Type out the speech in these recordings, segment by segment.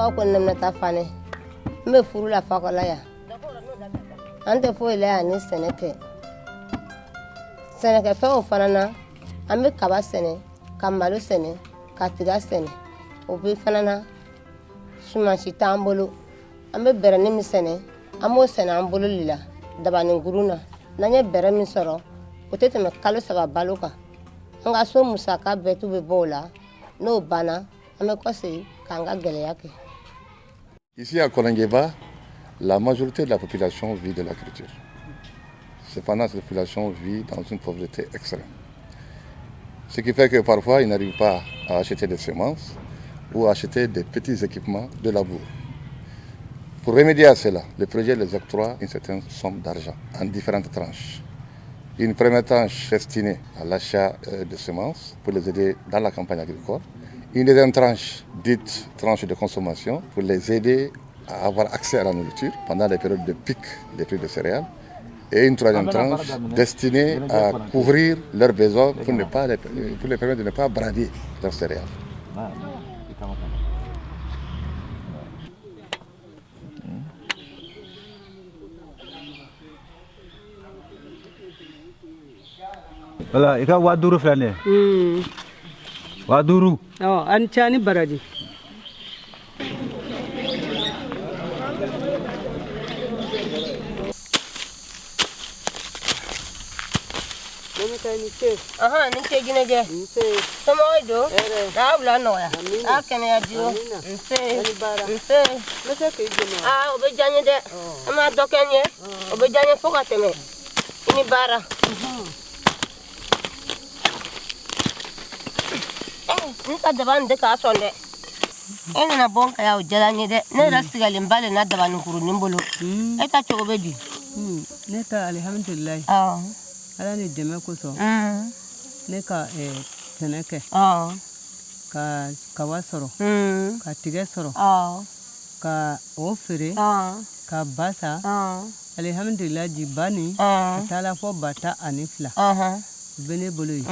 fa ko nem na ta fane me furu la fa ko la ya ante fo ile ya ni seneke fe o fana na ambe kaba sene kamalo sene katiga sene o be fana na suma shi tambolo ambe bere ni mi sene amo sene ambolo lila dabani guruna nanye bere mi soro o tete me kalo saba baloka nga so musaka betu be bola no bana ame kose kanga gele yake. Ici à Kolengeba, la majorité de la population vit de l'agriculture. Cependant, cette population vit dans une pauvreté extrême. Ce qui fait que parfois, ils n'arrivent pas à acheter des semences ou à acheter des petits équipements de labour. Pour remédier à cela, le projet les octroie une certaine somme d'argent en différentes tranches. Une première tranche destinée à l'achat de semences pour les aider dans la campagne agricole. Une deuxième tranche, dite tranche de consommation, pour les aider à avoir accès à la nourriture pendant les périodes de pic des prix de céréales. Et une troisième tranche destinée à couvrir leurs besoins pour les permettre de ne pas brader leurs céréales. Voilà, il y a Waduru Flane. Waduru. Oh, Anchani Baraji. Aha, nite gine je. Sama oido. Da bla noya. Akene ya dio. Nse. Ah, obe janye de. Ama dokenye. Obe janye foka teme. Ini bara. Nika daban de ka sonde. Ene na bonka ya jalanye de. Ne rasiga limbale na daban kuru nimbolo. Eta chobe di. Neta alhamdulillah. Ah. Ala ni deme ko so. Ne ka teneke. Ka kawasoro. Ka tigesoro. Ka ofere. Ka basa. Alhamdulillah jibani. Tala fo bata anifla. Bene boloyi.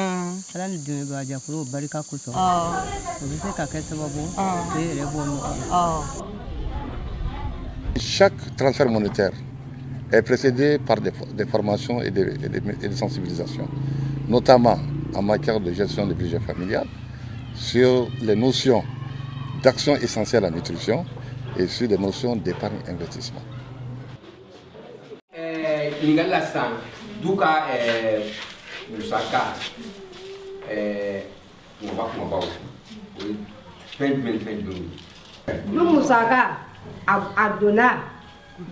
Ala ni deme ba jakuro barika ko so. Obise ka kesababo. Chaque transfert monétaire est précédé par des formations et des sensibilisations, notamment en matière de gestion du budget familial, sur les notions d'action essentielle à la nutrition et sur les notions d'épargne investissement.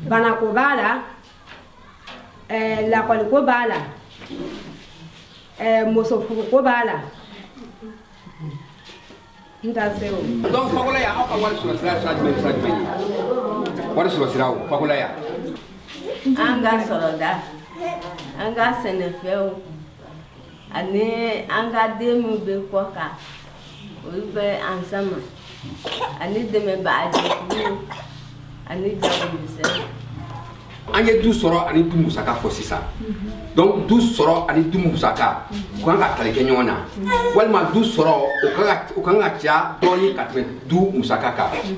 La ko bala moso ko bala ndaseo donc pagola ya aka wal sur sira pagola ya anga soroda anga senefeu ani anga demu be koka o be ansama ani deme baaji ani jawu mise an ye du sɔrɔ ani du musaka fɔ sisan donc du sɔrɔ ani du musaka u kan ka tali kɛ ɲɔgɔn na walima du sɔrɔ o kan ka caya dɔɔni ka tɛmɛ du musaka kan. Il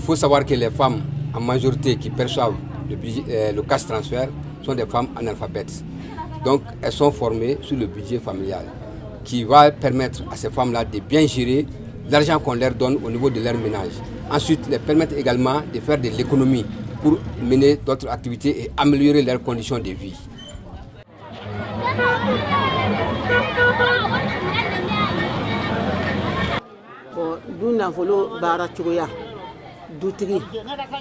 faut savoir que les femmes en majorité qui perçoivent le cash transfert sont des femmes analphabètes. Donc elles sont formées sur le budget familial qui va permettre à ces femmes-là de bien gérer l'argent qu'on leur donne au niveau de leur ménage. Ensuite, les permettre également de faire de l'économie pour mener d'autres activités et améliorer leurs conditions de vie. Du nafolo baara cogoya dutigi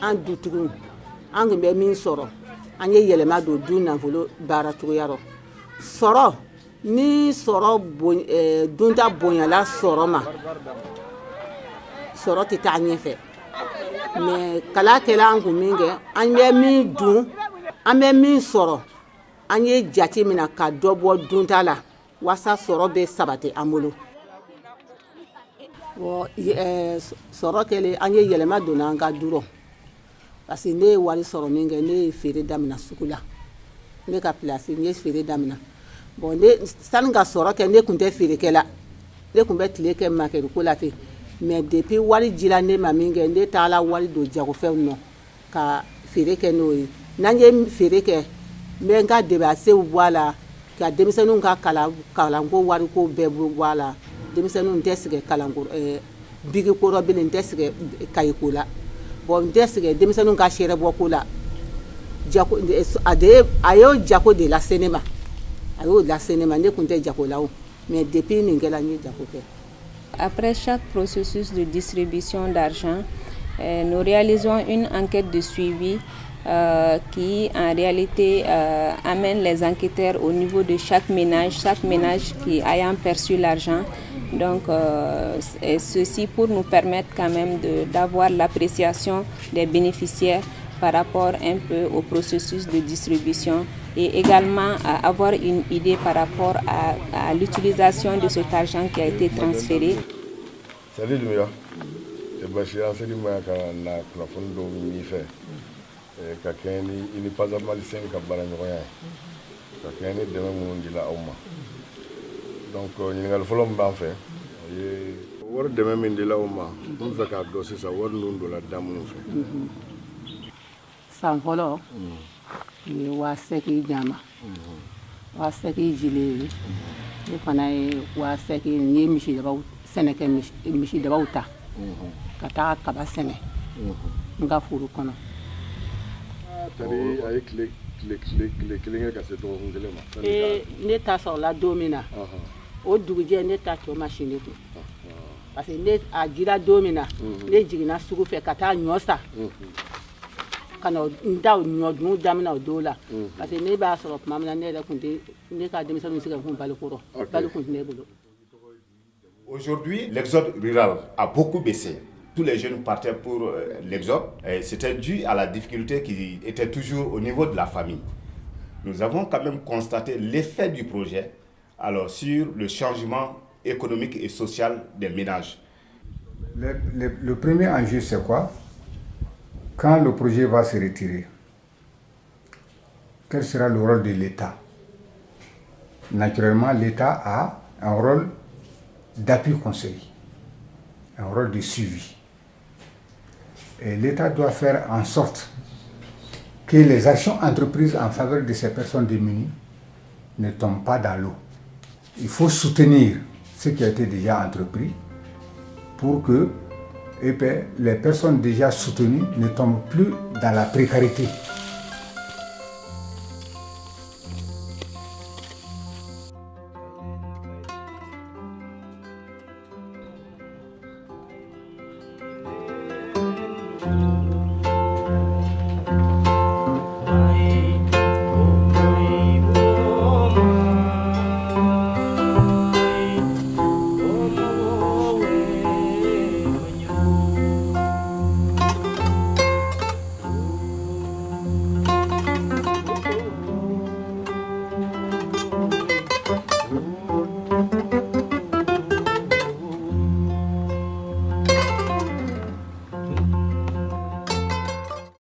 an dutigiw an kun bɛ min sɔrɔ an ye yɛlɛma don du nafolo baara cogoya rɔ sɔrɔ ni sɔrɔ dunta bonyala sɔrɔ ma sɔrɔ tɛ taa ɲɛfɛ mais kala kɛla an kun min kɛ an bɛ min dun an bɛ min sɔrɔ an ye jate mina ka dɔ bɔ dunta la wasa sɔrɔ bɛ sabati an bolo. Sɔrɔ kɛlen an ye yɛlɛma donna an ka du rɔ parce que ne ye wari sɔrɔ min kɛ ne ye feere damina sugu la ne ka place n ye feere damina bon ne sani ka sɔrɔ kɛ ne kun tɛ feerekɛla ne kun bɛ tile kɛ makɛriko la ten mais depuis wari dira ne ma min kɛ ne taala wari don jagofɛnw nɔ ka feere kɛ n'o ye n'an ye feere kɛ n bɛ n ka debasew bɔ a la ka denmisɛnninw ka kalanko wariko bɛɛ bɔ a la denmisɛnninw n tɛ sɛgɛn kalanko bigiko rɔ bilen n tɛ sɛgɛn kayiko la bon n tɛ sɛgɛn denmisɛnninw ka seerebɔko la a y'o jago de lase ne ma a y'o lase ne ma ne tun tɛ jago la o mais depuis nin kɛla n ye jago kɛ. Après chaque processus de distribution d'argent, nous réalisons une enquête de suivi qui en réalité amène les enquêteurs au niveau de chaque ménage qui ayant perçu l'argent. Donc ceci pour nous permettre quand même d'avoir l'appréciation des bénéficiaires par rapport un peu au processus de distribution et également avoir une idée par rapport à l'utilisation de cet argent qui a été transféré. Salut Lumia. C'est Bachir, c'est du moyen qu'on a plafond d'eau mi-fait. Quelqu'un n'est pas à mal 5 à Balanroya. Quelqu'un est demain mon dit la Oma. Donc, il y a le follow en fait. Word demain min de la Oma. On va qu'à dossier ça, word nous de la dame. Sans follow. Ye waa sɛki jama waa sɛki jile ne fana ye waa sɛki n ye misidabaw sɛnɛ kɛ misidabaw ta ka taa kaba sɛnɛ n ka furu kɔnɔ. A ye tile kelen kɛ ka se dɔgɔkun kelen ma. Ne ta sɔrɔla don min na o dugujɛ ne ta tɔ ma si ne kun parce que ne a dira don min na ne jiginna sugu fɛ ka taa ɲɔ sa. Kana ndaw ɲɔdun damina o don la parce que ne b'a sɔrɔ tuma min na ne yɛrɛ kun tɛ ne ka denmisɛnninw se ka kun balikɔrɔ balo kun tɛ ne bolo. Aujourd'hui, l'exode rural a beaucoup baissé. Tous les jeunes partaient pour l'exode. C'était dû à la difficulté qui était toujours au niveau de la famille. Nous avons quand même constaté l'effet du projet alors, sur le changement économique et social des ménages. Le premier enjeu, c'est quoi? Quand le projet va se retirer, quel sera le rôle de l'État? Naturellement, l'État a un rôle d'appui conseil, un rôle de suivi. Et l'État doit faire en sorte que les actions entreprises en faveur de ces personnes démunies ne tombent pas dans l'eau. Il faut soutenir ce qui a été déjà entrepris pour que les personnes déjà soutenues ne tombent plus dans la précarité.